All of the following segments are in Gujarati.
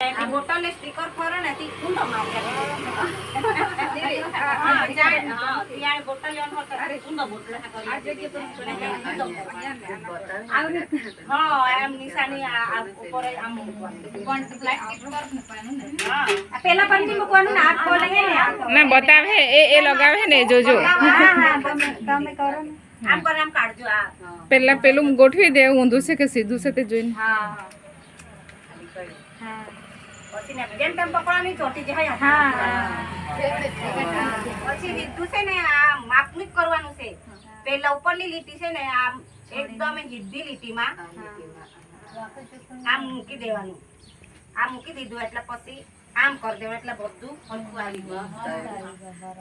बोतल स्टिकर करो ना ती कुंड मार के हां जाए हां यार बोतल लेन होता अरे कुंड बोतल है करी आज के तो हां एम निशानी ऊपर आम पण प्लास्टिक पर મૂકવાનું ને हां પેલા પર થી મૂકવાનું ને હાથ ખોલેંगे ને ના બતાવે એ લગાવે ને જોજો हां हां તમે કરો ને આમ પર આમ કાઢજો આ પેલા પેલું ગોઠવી દે ઊંધું છે કે સીધું છે તે જોઈને हां हां પછી ને જેમ તેમ પકડવાની ચોટી જાય હા પછી લીધું છે ને આ માપની કરવાનું છે પેલા ઉપરની લીટી છે ને આ એકદમ સીધી લીટીમાં આમ મૂકી દેવાનું આ મૂકી દીધું એટલે પછી આમ કરી દેવાનું એટલે બધું હલકું આવી ગયું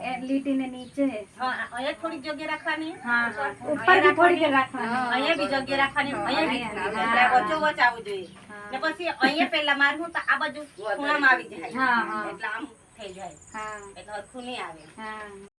એ લીટીને નીચે હા અહીંયા થોડી જગ્યા રાખવાની હા ઉપર બી થોડી જગ્યા રાખવાની અહીંયા બી જગ્યા રાખવાની અહીંયા બી એટલે વચ્ચો વચ્ચ આવવું જોઈએ ને પછી અહીંયા પેલા મારું તો આ બાજુ ખૂણામાં આવી જાય હા એટલે આમ થઈ જાય હા એટલે હરખું નહીં આવે હા